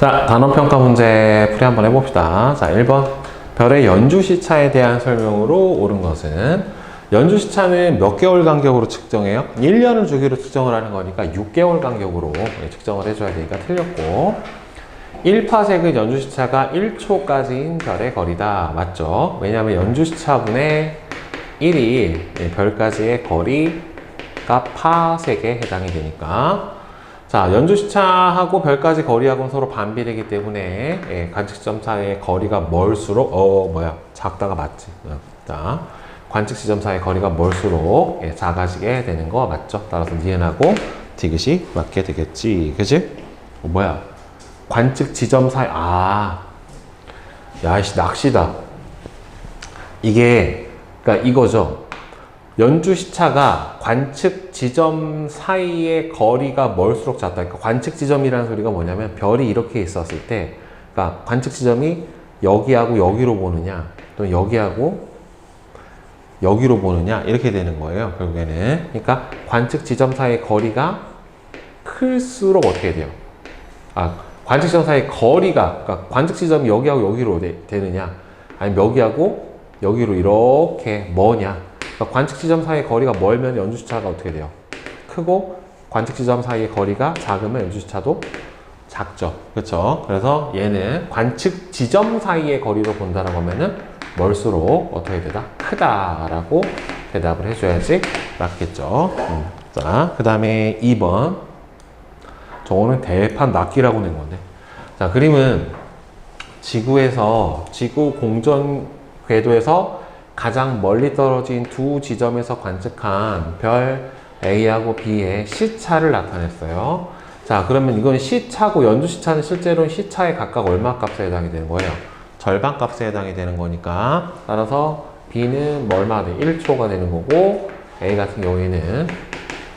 자, 단원평가 문제 풀이 한번 해봅시다. 자, 1번. 별의 연주시차에 대한 설명으로 옳은 것은 연주시차는 몇 개월 간격으로 측정해요? 1년을 주기로 측정을 하는 거니까 6개월 간격으로 측정을 해줘야 되니까 틀렸고 1파섹은 연주시차가 1초까지인 별의 거리다. 맞죠? 왜냐하면 연주시차분의 1이 별까지의 거리가 파섹에 해당이 되니까 자, 연주시차하고 별까지 거리하고는 서로 반비례이기 때문에 관측시점 사이의 거리가 멀수록 작다가 맞지. 자, 관측시점 사이의 거리가 멀수록 작아지게 되는 거 맞죠? 따라서 니은하고 디귿이 맞게 되겠지. 그치? 관측 지점 사이 야이씨 낚시다. 이게 그러니까 이거죠. 연주 시차가 관측 지점 사이의 거리가 멀수록 작다. 그러니까 관측 지점이라는 소리가 뭐냐면 별이 이렇게 있었을 때, 그러니까 관측 지점이 여기하고 여기로 보느냐, 또는 여기하고 여기로 보느냐 이렇게 되는 거예요. 결국에는. 그러니까 관측 지점 사이의 거리가 클수록 어떻게 돼요? 관측 지점 사이의 거리가, 그러니까 관측 지점이 여기하고 여기로 되느냐, 아니면 여기하고 여기로 이렇게 뭐냐. 그러니까 관측 지점 사이의 거리가 멀면 연주시차가 어떻게 돼요? 크고 관측 지점 사이의 거리가 작으면 연주시차도 작죠. 그렇죠? 그래서 얘는 관측 지점 사이의 거리로 본다라고 하면은 멀수록 어떻게 되다? 크다라고 대답을 해줘야지 맞겠죠. 자, 그 다음에 2번. 저거는 대판 낚기라고 낸 건데. 자, 그림은 지구에서 지구 공전 궤도에서 가장 멀리 떨어진 두 지점에서 관측한 별 A하고 B의 시차를 나타냈어요. 자, 그러면 이건 시차고 연주시차는 실제로는 시차에 각각 얼마 값에 해당이 되는 거예요? 절반 값에 해당이 되는 거니까 따라서 B는 얼마 돼? 1초가 되는 거고 A 같은 경우에는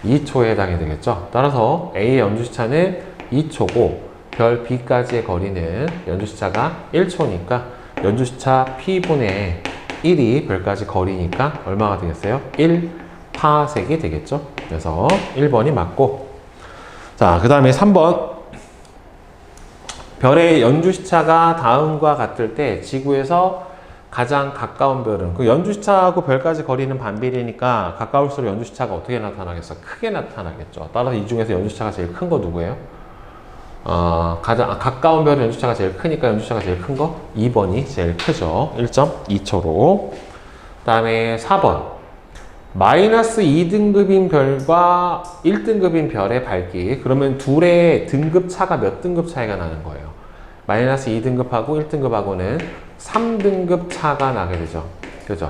2초에 해당이 되겠죠. 따라서 A의 연주시차는 2초고 별 B까지의 거리는 연주시차가 1초니까 연주시차 P분의 1이 별까지 거리니까 얼마가 되겠어요? 1파섹이 되겠죠? 그래서 1번이 맞고 자, 그 다음에 3번 별의 연주시차가 다음과 같을 때 지구에서 가장 가까운 별은 그 연주시차하고 별까지 거리는 반비례니까 가까울수록 연주시차가 어떻게 나타나겠어? 크게 나타나겠죠. 따라서 이 중에서 연주시차가 제일 큰 거 누구예요? 가장 가까운 별은 연주시차가 제일 크니까 연주시차가 제일 큰 거 2번이 제일 크죠. 1.2초로. 그 다음에 4번 마이너스 2등급인 별과 1등급인 별의 밝기. 그러면 둘의 등급 차가 몇 등급 차이가 나는 거예요? 마이너스 2등급하고 1등급하고는 3등급 차가 나게 되죠. 그죠?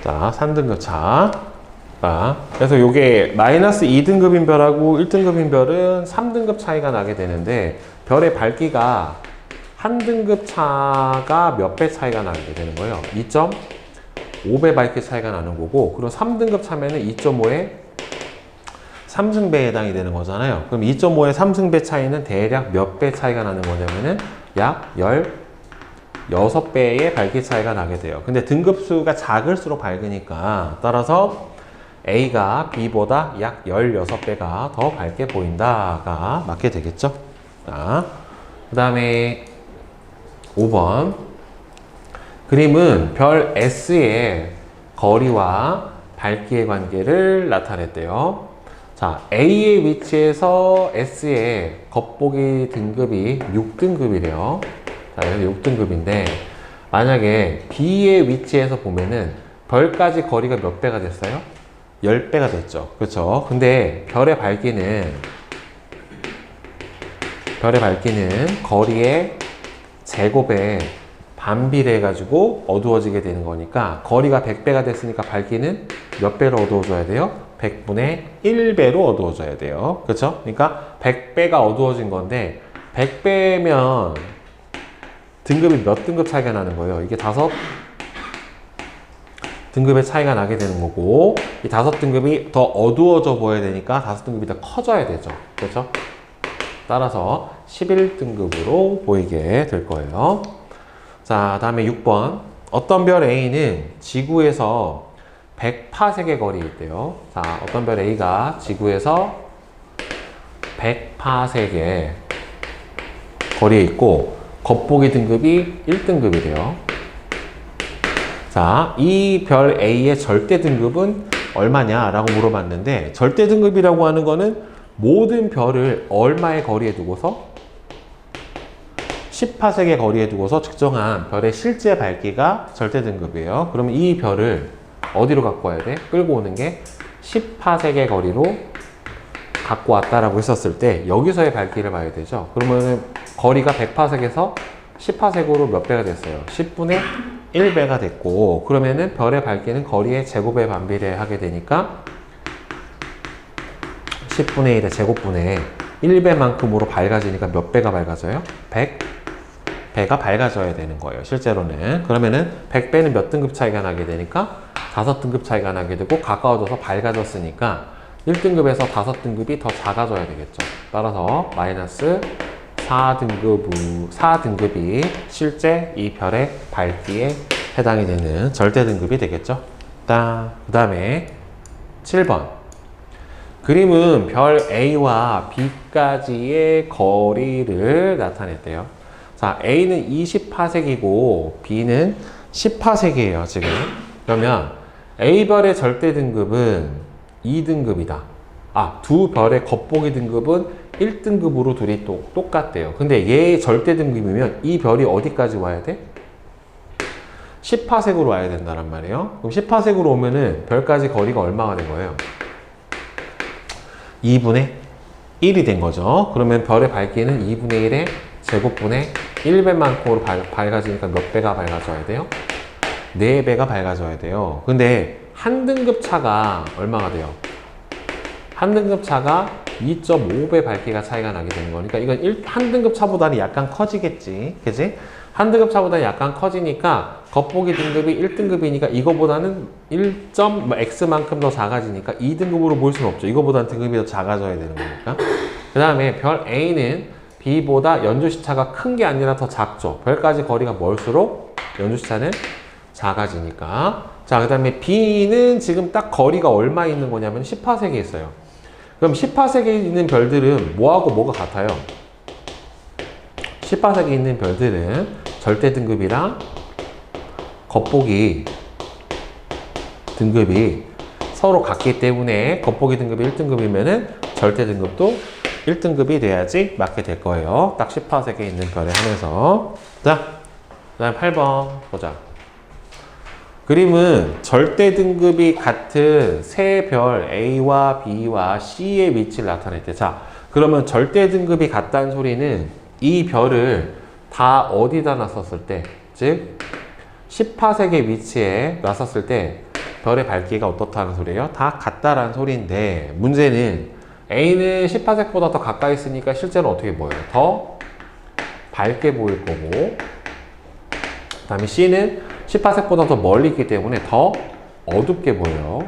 자, 3등급 차. 그래서 요게 마이너스 2등급인 별하고 1등급인 별은 3등급 차이가 나게 되는데 별의 밝기가 한 등급 차가 몇 배 차이가 나게 되는 거예요. 2.5배 밝기 차이가 나는 거고 그리고 3등급 차면은 2.5의 3승배에 해당이 되는 거잖아요. 그럼 2.5의 3승배 차이는 대략 몇 배 차이가 나는 거냐면은 약 16배의 밝기 차이가 나게 돼요. 근데 등급수가 작을수록 밝으니까 따라서 A가 B보다 약 16배가 더 밝게 보인다가 맞게 되겠죠. 자, 그 다음에 5번 그림은 별 S의 거리와 밝기의 관계를 나타냈대요. 자, A의 위치에서 S의 겉보기 등급이 6등급이래요. 자, 여기 6등급인데 만약에 B의 위치에서 보면은 별까지 거리가 몇 배가 됐어요? 10배가 됐죠. 그렇죠? 근데 별의 밝기는 거리의 제곱에 반비례해 가지고 어두워지게 되는 거니까 거리가 100배가 됐으니까 밝기는 몇 배로 어두워져야 돼요? 100분의 1배로 어두워져야 돼요. 그렇죠? 그러니까 100배가 어두워진 건데 100배면 등급이 몇 등급 차이가 나는 거예요? 이게 5등급의 차이가 나게 되는 거고 이 5등급이 더 어두워져 보여야 되니까 5등급이 더 커져야 되죠. 그렇죠? 따라서 11등급으로 보이게 될 거예요. 자, 다음에 6번 어떤 별 A는 지구에서 100파섹의 거리에 있대요. 자, 어떤 별 A가 지구에서 100파섹의 거리에 있고 겉보기 등급이 1등급이래요. 자, 이 별 A의 절대 등급은 얼마냐라고 물어봤는데 절대 등급이라고 하는 거는 모든 별을 얼마의 거리에 두고서 10파섹의 거리에 두고서 측정한 별의 실제 밝기가 절대 등급이에요. 그러면 이 별을 어디로 갖고 와야 돼? 끌고 오는 게 10파섹의 거리로 갖고 왔다라고 했었을 때 여기서의 밝기를 봐야 되죠. 그러면 거리가 100파섹에서 10파섹으로 몇 배가 됐어요? 10분의 1배가 됐고, 그러면은 별의 밝기는 거리의 제곱에 반비례하게 되니까 10분의 1의 제곱분의 1배만큼으로 밝아지니까 몇 배가 밝아져요? 100배가 밝아져야 되는 거예요, 실제로는. 그러면은 100배는 몇 등급 차이가 나게 되니까 5등급 차이가 나게 되고, 가까워져서 밝아졌으니까 1등급에서 5등급이 더 작아져야 되겠죠. 따라서 마이너스 4등급이 실제 이 별의 밝기에 해당이 되는 절대 등급이 되겠죠. 그 다음에 7번. 그림은 별 A와 B까지의 거리를 나타냈대요. 자, A는 20파섹이고 B는 10파섹이에요, 지금. 그러면 A별의 절대 등급은 2등급이다. 두 별의 겉보기 등급은 1등급으로 둘이 똑같대요. 근데 얘의 절대 등급이면 이 별이 어디까지 와야 돼? 10파섹으로 와야 된다는 말이에요. 그럼 10파섹으로 오면은 별까지 거리가 얼마가 된 거예요? 2분의 1이 된 거죠. 그러면 별의 밝기는 2분의 1의 제곱분의 1배만큼으로 밝아지니까 몇 배가 밝아져야 돼요? 4배가 밝아져야 돼요. 근데 한 등급 차가 얼마가 돼요? 한 등급 차가 2.5배 밝기가 차이가 나게 되는 거니까 이건 한 등급 차보다는 약간 커지겠지. 그지? 한 등급 차보다는 약간 커지니까 겉보기 등급이 1등급이니까 이거보다는 X만큼 더 작아지니까 2등급으로 볼 수는 없죠. 이거보다는 등급이 더 작아져야 되는 거니까. 그 다음에 별 A는 B보다 연주시차가 큰 게 아니라 더 작죠. 별까지 거리가 멀수록 연주시차는 작아지니까. 자, 그 다음에 B는 지금 딱 거리가 얼마 있는 거냐면 10파섹에 있어요. 그럼 10파섹에 있는 별들은 뭐하고 뭐가 같아요? 10파섹에 있는 별들은 절대 등급이랑 겉보기 등급이 서로 같기 때문에 겉보기 등급이 1등급이면은 절대 등급도 1등급이 돼야지 맞게 될 거예요. 딱 10파섹에 있는 별에 한해서. 자, 그 다음 8번 보자. 그림은 절대 등급이 같은 세 별 A와 B와 C의 위치를 나타냈대. 자, 그러면 절대 등급이 같다는 소리는 이 별을 다 어디다 놨었을 때, 즉 10파섹의 위치에 놨었을 때 별의 밝기가 어떻다는 소리예요? 다 같다라는 소리인데, 문제는 A는 10파섹보다 더 가까이 있으니까 실제로 어떻게 보여요? 더 밝게 보일 거고, 그 다음에 C는 10파섹보다 더 멀리 있기 때문에 더 어둡게 보여요.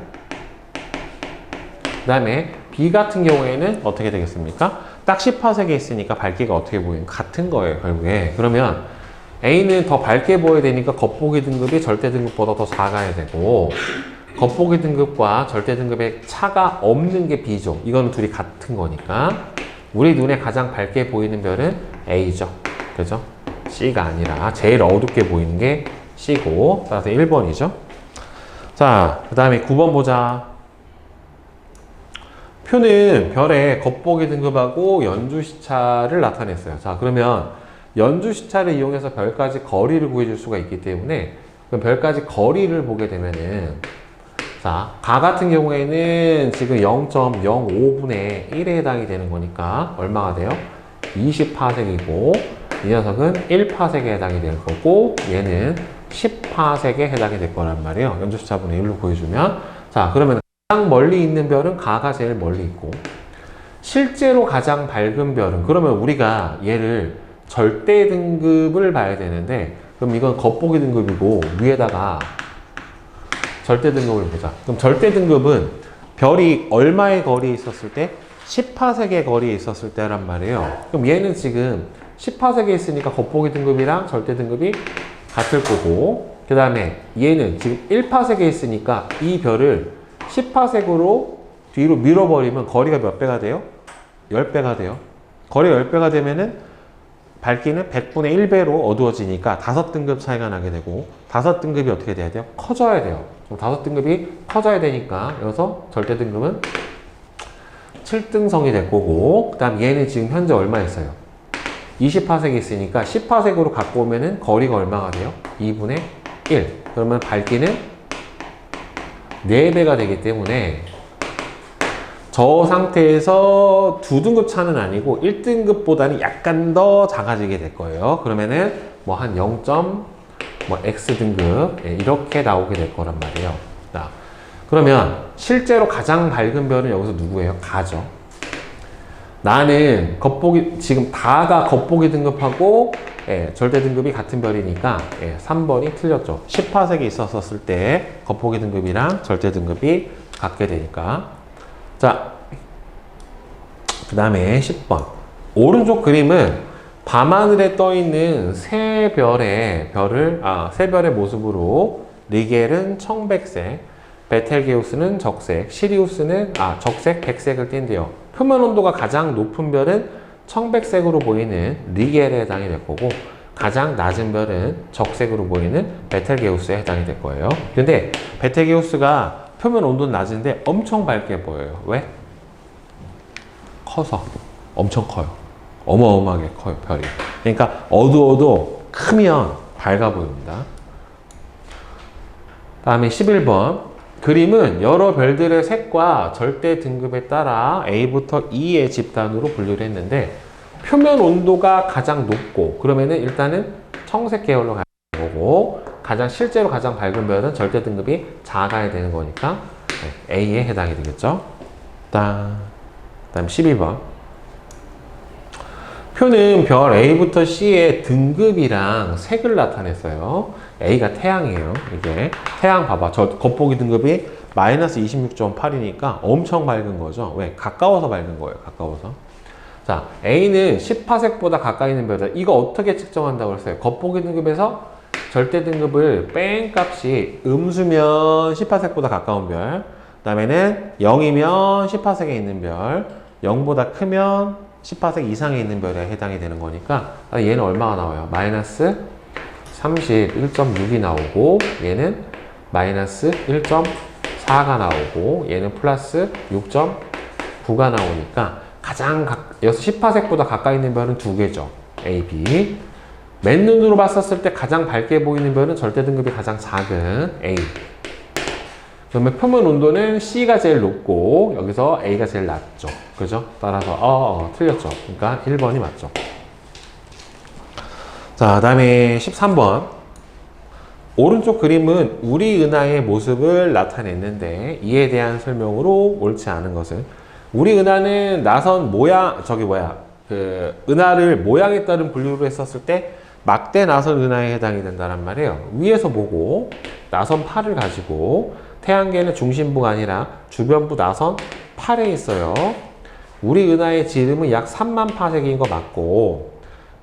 그 다음에 B 같은 경우에는 어떻게 되겠습니까? 딱 10파섹에 있으니까 밝기가 어떻게 보이는 같은 거예요, 결국에. 그러면 A는 더 밝게 보여야 되니까 겉보기 등급이 절대 등급보다 더 작아야 되고, 겉보기 등급과 절대 등급의 차가 없는 게 B죠. 이거는 둘이 같은 거니까 우리 눈에 가장 밝게 보이는 별은 A죠. 그죠? C가 아니라 제일 어둡게 보이는 게 C고, 따라서 1번이죠. 자, 그 다음에 9번 보자. 표는 별의 겉보기 등급하고 연주시차를 나타냈어요. 자, 그러면 연주시차를 이용해서 별까지 거리를 구해줄 수가 있기 때문에 그럼 별까지 거리를 보게 되면은, 자, 가 같은 경우에는 지금 0.05분의 1에 해당이 되는 거니까 얼마가 돼요? 20파섹이고, 이 녀석은 1파섹에 해당이 될 거고, 얘는 10파섹에 해당이 될 거란 말이에요. 연주시차분의 1로 보여주면. 자, 그러면 가장 멀리 있는 별은 가가 제일 멀리 있고, 실제로 가장 밝은 별은, 그러면 우리가 얘를 절대 등급을 봐야 되는데, 그럼 이건 겉보기 등급이고 위에다가 절대 등급을 보자. 그럼 절대 등급은 별이 얼마의 거리에 있었을 때? 10파섹의 거리에 있었을 때란 말이에요. 그럼 얘는 지금 10파섹에 있으니까 겉보기 등급이랑 절대 등급이 같을 거고, 그 다음에 얘는 지금 1파섹에 있으니까 이 별을 10파섹으로 뒤로 밀어버리면 거리가 몇 배가 돼요? 10배가 돼요. 거리가 10배가 되면은 밝기는 100분의 1배로 어두워지니까 5등급 차이가 나게 되고 5등급이 어떻게 돼야 돼요? 커져야 돼요. 5등급이 커져야 되니까 여기서 절대 등급은 7등성이 될 거고 그 다음 얘는 지금 현재 얼마 있어요? 20파섹이 있으니까 10파섹으로 갖고 오면은 거리가 얼마가 돼요? 2분의 1. 그러면 밝기는 4배가 되기 때문에 저 상태에서 2등급 차는 아니고 1등급보다는 약간 더 작아지게 될 거예요. 그러면은 뭐 한 0. 뭐 X등급 이렇게 나오게 될 거란 말이에요. 자, 그러면 실제로 가장 밝은 별은 여기서 누구예요? 가죠. 나는 겉보기 지금 다가 겉보기 등급하고 절대 등급이 같은 별이니까 3번이 틀렸죠. 10파색이 있었을 때 겉보기 등급이랑 절대 등급이 같게 되니까. 자, 그 다음에 10번. 오른쪽 그림은 밤하늘에 떠 있는 세 별의 모습으로 리겔은 청백색, 베텔게우스는 적색, 시리우스는 적색, 백색을 띈대요. 표면 온도가 가장 높은 별은 청백색으로 보이는 리겔에 해당이 될 거고 가장 낮은 별은 적색으로 보이는 베텔게우스에 해당이 될 거예요. 근데 베텔게우스가 표면 온도는 낮은데 엄청 밝게 보여요. 왜? 커서 엄청 커요. 어마어마하게 커요, 별이. 그러니까 어두워도 크면 밝아 보입니다. 다음에 11번. 그림은 여러 별들의 색과 절대 등급에 따라 A부터 E의 집단으로 분류를 했는데 표면 온도가 가장 높고 그러면은 일단은 청색 계열로 가야 되는 거고 실제로 가장 밝은 별은 절대 등급이 작아야 되는 거니까 A에 해당이 되겠죠. 다음 12번. 표는 별 A부터 C의 등급이랑 색을 나타냈어요. A가 태양이에요. 이게 태양 봐봐. 저 겉보기 등급이 마이너스 26.8이니까 엄청 밝은 거죠. 왜? 가까워서 밝은 거예요. 가까워서. 자, A는 10파섹보다 가까이 있는 별이다. 이거 어떻게 측정한다고 그랬어요? 겉보기 등급에서 절대 등급을 뺀 값이 음수면 10파섹보다 가까운 별, 그 다음에는 0이면 10파섹에 있는 별, 0보다 크면 10파섹 이상에 있는 별에 해당이 되는 거니까 얘는 얼마가 나와요? 마이너스 31.6이 나오고 얘는 마이너스 1.4가 나오고 얘는 플러스 6.9가 나오니까 여기서 10파섹보다 가까이 있는 별은 두 개죠. A, B. 맨눈으로 봤었을 때 가장 밝게 보이는 별은 절대 등급이 가장 작은 A. 그러면 표면 온도는 C가 제일 높고 여기서 A가 제일 낮죠. 그죠? 따라서 틀렸죠. 그러니까 1번이 맞죠. 자, 다음에 13번. 오른쪽 그림은 우리 은하의 모습을 나타냈는데 이에 대한 설명으로 옳지 않은 것은 우리 은하는 나선 모양 은하를 모양에 따른 분류를 했었을 때 막대 나선 은하에 해당이 된다는 말이에요. 위에서 보고 나선 8을 가지고 태양계는 중심부가 아니라 주변부 나선 8에 있어요. 우리 은하의 지름은 약 3만 파세기인 거 맞고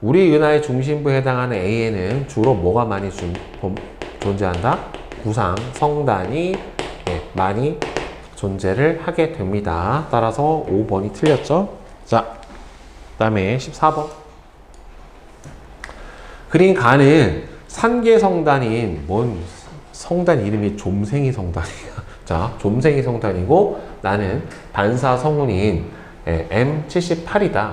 우리 은하의 중심부에 해당하는 A에는 주로 뭐가 많이 존재한다? 구상, 성단이 많이 존재를 하게 됩니다. 따라서 5번이 틀렸죠? 자, 그 다음에 14번. 그린 가는 산계 성단인 성단 이름이 좀생이 성단이야. 자, 좀생이 성단이고 나는 반사 성운인 M78이다.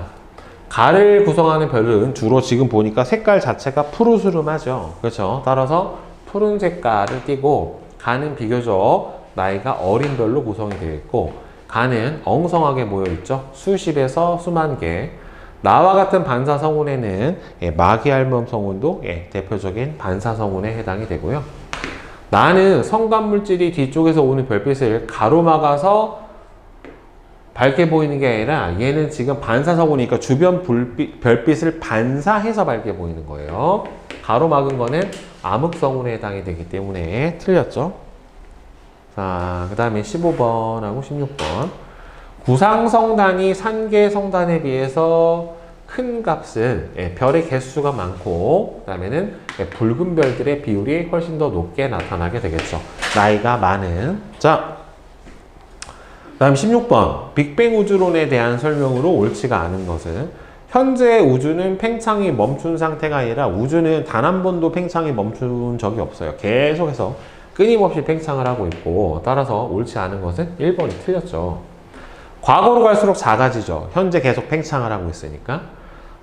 가를 구성하는 별은 주로 지금 보니까 색깔 자체가 푸르스름하죠. 그렇죠? 따라서 푸른 색깔을 띠고 가는 비교적 나이가 어린 별로 구성이 되어 있고 가는 엉성하게 모여 있죠. 수십에서 수만 개. 나와 같은 반사 성운에는 마기알몸 성운도 대표적인 반사 성운에 해당이 되고요. 나는 성간물질이 뒤쪽에서 오는 별빛을 가로막아서 밝게 보이는 게 아니라 얘는 지금 반사 성운이니까 주변 별빛을 반사해서 밝게 보이는 거예요. 가로막은 거는 암흑 성운에 해당이 되기 때문에 틀렸죠. 자, 그 다음에 15번하고 16번. 구상성단이 산계성단에 비해서 큰 값은 별의 개수가 많고 그 다음에는 붉은 별들의 비율이 훨씬 더 높게 나타나게 되겠죠. 나이가 많은. 자, 그 다음 16번. 빅뱅 우주론에 대한 설명으로 옳지가 않은 것은 현재 우주는 팽창이 멈춘 상태가 아니라 우주는 단 한 번도 팽창이 멈춘 적이 없어요. 계속해서 끊임없이 팽창을 하고 있고, 따라서 옳지 않은 것은 1번이 틀렸죠. 과거로 갈수록 작아지죠. 현재 계속 팽창을 하고 있으니까.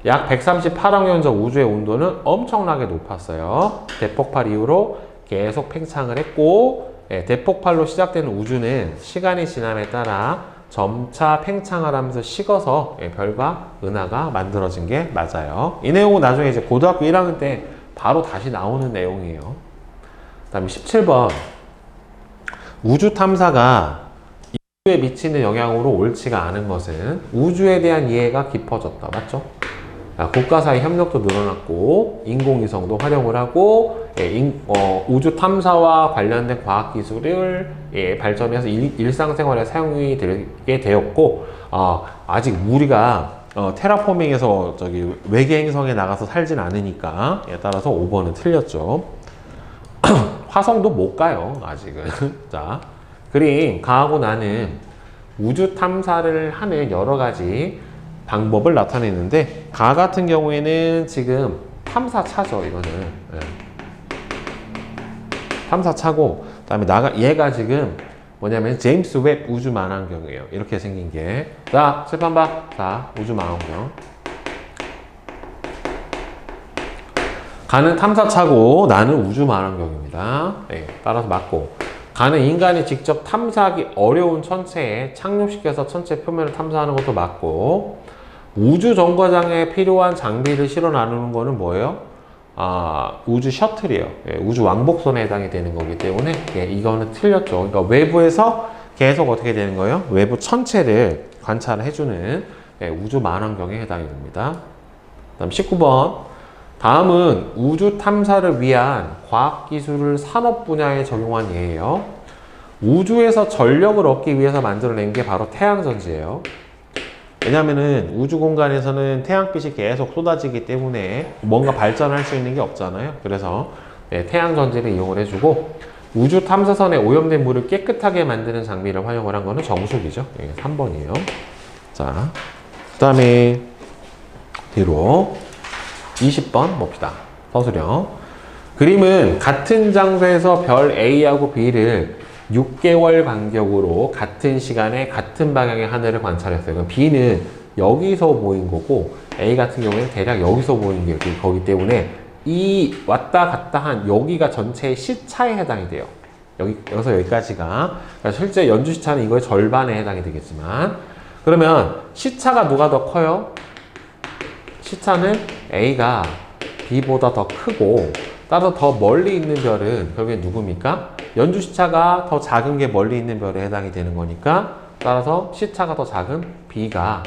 약 138억 년 전 우주의 온도는 엄청나게 높았어요. 대폭발 이후로 계속 팽창을 했고, 대폭발로 시작되는 우주는 시간이 지남에 따라 점차 팽창을 하면서 식어서 별과 은하가 만들어진 게 맞아요. 이 내용은 나중에 이제 고등학교 1학년 때 바로 다시 나오는 내용이에요. 그 다음에 17번. 우주 탐사가 우주에 미치는 영향으로 옳지가 않은 것은 우주에 대한 이해가 깊어졌다. 맞죠? 국가 사이 협력도 늘어났고 인공위성도 활용을 하고 우주 탐사와 관련된 과학기술을 발전해서 일상생활에 사용이 되게 되었고 아직 우리가 테라포밍에서 저기 외계 행성에 나가서 살진 않으니까 따라서 5번은 틀렸죠. 화성도 못 가요 아직은. 자, 그림 가하고 나는 우주 탐사를 하는 여러 가지 방법을 나타내는데, 가 같은 경우에는 지금 탐사차죠, 이거는. 네. 탐사차고, 그 다음에 얘가 지금 뭐냐면 제임스 웹 우주 망원경이에요. 이렇게 생긴 게. 자, 칠판 봐. 자, 우주 망원경. 가는 탐사차고, 나는 우주 망원경입니다. 네, 따라서 맞고. 가는 인간이 직접 탐사하기 어려운 천체에 착륙시켜서 천체 표면을 탐사하는 것도 맞고, 우주 정거장에 필요한 장비를 실어 나누는 거는 뭐예요? 우주 셔틀이에요. 우주 왕복선에 해당이 되는 거기 때문에 이거는 틀렸죠. 그러니까 외부에서 계속 어떻게 되는 거예요? 외부 천체를 관찰해주는 우주 망원경에 해당이 됩니다. 다음 19번. 다음은 우주 탐사를 위한 과학기술을 산업 분야에 적용한 예예요. 우주에서 전력을 얻기 위해서 만들어낸 게 바로 태양전지예요. 왜냐면은 우주 공간에서는 태양빛이 계속 쏟아지기 때문에 뭔가 발전할 수 있는 게 없잖아요. 그래서 태양전지를 이용을 해주고, 우주 탐사선에 오염된 물을 깨끗하게 만드는 장비를 활용을 한 거는 정수기죠. 3번이에요. 자, 그 다음에 뒤로 20번 봅시다. 서술형. 그림은 같은 장소에서 별 A하고 B를 6개월 간격으로 같은 시간에 같은 방향의 하늘을 관찰했어요. 그럼 B는 여기서 보인 거고, A 같은 경우에는 대략 여기서 보인 게 거기 때문에 이 왔다 갔다 한 여기가 전체의 시차에 해당이 돼요. 여기서 여기까지가. 그러니까 실제 연주 시차는 이거의 절반에 해당이 되겠지만, 그러면 시차가 누가 더 커요? 시차는 A가 B보다 더 크고, 따라서 더 멀리 있는 별은 결국에 누굽니까? 연주 시차가 더 작은 게 멀리 있는 별에 해당이 되는 거니까, 따라서 시차가 더 작은 B가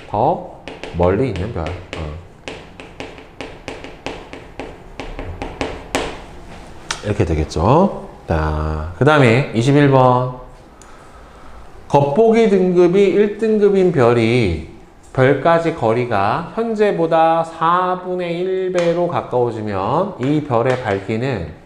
더 멀리 있는 별. 이렇게 되겠죠. 자, 그 다음에 21번. 겉보기 등급이 1등급인 별이 별까지 거리가 현재보다 4분의 1배로 가까워지면 이 별의 밝기는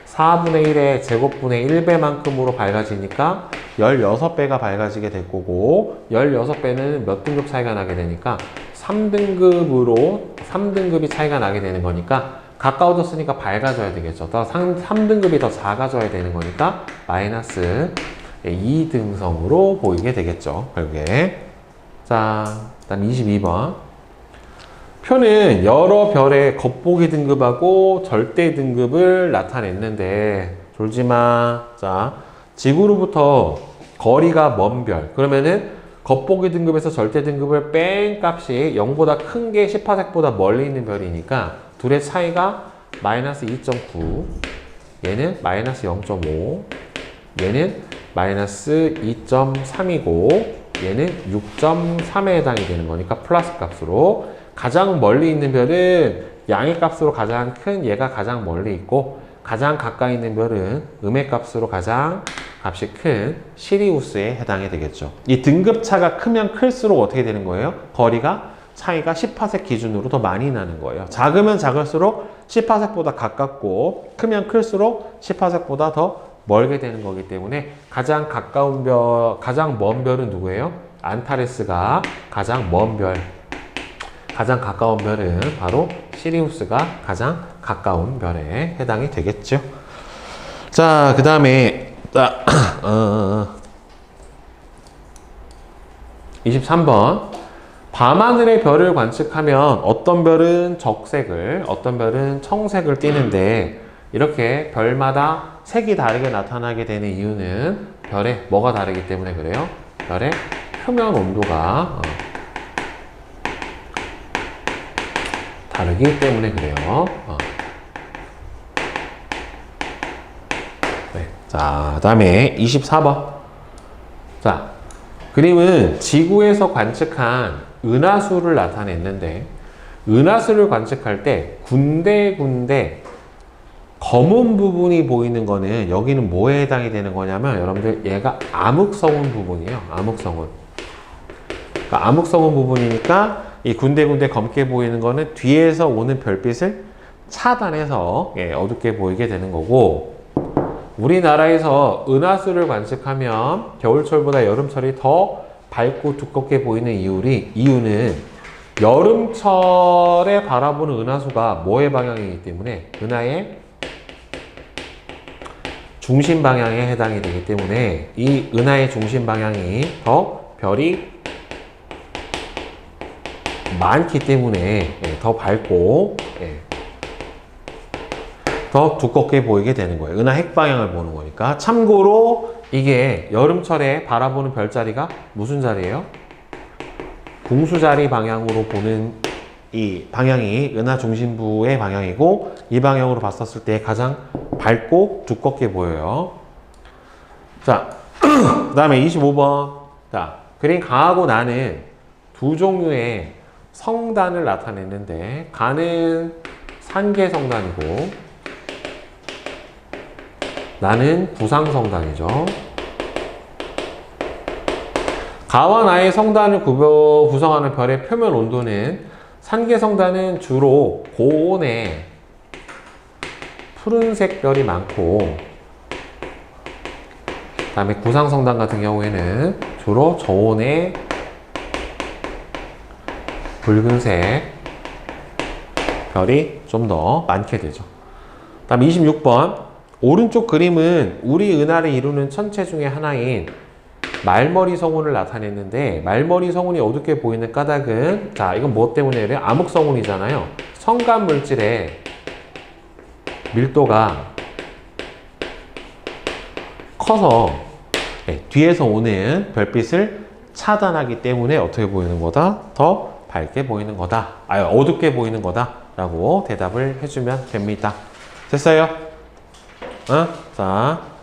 4분의 1의 제곱분의 1배만큼으로 밝아지니까 16배가 밝아지게 될 거고, 16배는 몇 등급 차이가 나게 되니까 3등급이 차이가 나게 되는 거니까, 가까워졌으니까 밝아져야 되겠죠. 또 3등급이 더 작아져야 되는 거니까 마이너스 2등성으로 보이게 되겠죠, 결국에. 자, 다음 22번. 표는 여러 별의 겉보기 등급하고 절대 등급을 나타냈는데, 졸지마. 자, 지구로부터 거리가 먼 별. 그러면은 겉보기 등급에서 절대 등급을 뺀 값이 0보다 큰 게 10파섹보다 멀리 있는 별이니까 둘의 차이가 마이너스 2.9, 얘는 마이너스 0.5, 얘는 마이너스 2.3이고, 얘는 6.3에 해당이 되는 거니까 플러스 값으로, 가장 멀리 있는 별은 양의 값으로 가장 큰 얘가 가장 멀리 있고, 가장 가까이 있는 별은 음의 값으로 가장 값이 큰 시리우스에 해당이 되겠죠. 이 등급차가 크면 클수록 어떻게 되는 거예요? 거리가 차이가 10파섹 기준으로 더 많이 나는 거예요. 작으면 작을수록 10파섹보다 가깝고, 크면 클수록 10파섹보다 더 멀게 되는 거기 때문에 가장 가까운 별, 가장 먼 별은 누구예요? 안타레스가 가장 먼 별. 가장 가까운 별은 바로 시리우스가 가장 가까운 별에 해당이 되겠죠. 자, 그 다음에 23번. 밤하늘의 별을 관측하면 어떤 별은 적색을, 어떤 별은 청색을 띠는데 이렇게 별마다 색이 다르게 나타나게 되는 이유는 별의 뭐가 다르기 때문에 그래요? 별의 표면 온도가 다르기 때문에 그래요. 네. 자, 그 다음에 24번. 자, 그림은 지구에서 관측한 은하수를 나타냈는데 은하수를 관측할 때 군데군데 검은 부분이 보이는 거는 여기는 뭐에 해당이 되는 거냐면 여러분들 얘가 암흑성운 부분이에요. 암흑성운. 그러니까 암흑성운 부분이니까 이 군데군데 검게 보이는 거는 뒤에서 오는 별빛을 차단해서 어둡게 보이게 되는 거고, 우리나라에서 은하수를 관측하면 겨울철보다 여름철이 더 밝고 두껍게 보이는 이유는 여름철에 바라보는 은하수가 뭐의 방향이기 때문에 은하의 중심 방향에 해당이 되기 때문에 이 은하의 중심 방향이 더 별이 많기 때문에 더 밝고 더 두껍게 보이게 되는 거예요. 은하 핵방향을 보는 거니까. 참고로 이게 여름철에 바라보는 별자리가 무슨 자리예요? 궁수자리 방향으로 보는 이 방향이 은하 중심부의 방향이고, 이 방향으로 봤었을 때 가장 밝고 두껍게 보여요. 자, 그 다음에 25번. 자, 그림 가하고 나는 두 종류의 성단을 나타냈는데, 가는 산계성단이고 나는 구상성단이죠. 가와 나의 성단을 구성하는 별의 표면 온도는, 산계성단은 주로 고온에 푸른색 별이 많고, 그 다음에 구상성단 같은 경우에는 주로 저온에 붉은색 별이 좀 더 많게 되죠. 그 다음 26번. 오른쪽 그림은 우리 은하를 이루는 천체 중에 하나인 말머리 성운을 나타냈는데, 말머리 성운이 어둡게 보이는 까닭은, 자, 이건 뭐 때문에 그래요? 암흑 성운이잖아요. 성간 물질의 밀도가 커서 뒤에서 오는 별빛을 차단하기 때문에 어떻게 보이는 거다? 더 밝게 보이는 거다. 어둡게 보이는 거다. 라고 대답을 해주면 됩니다. 됐어요? 자.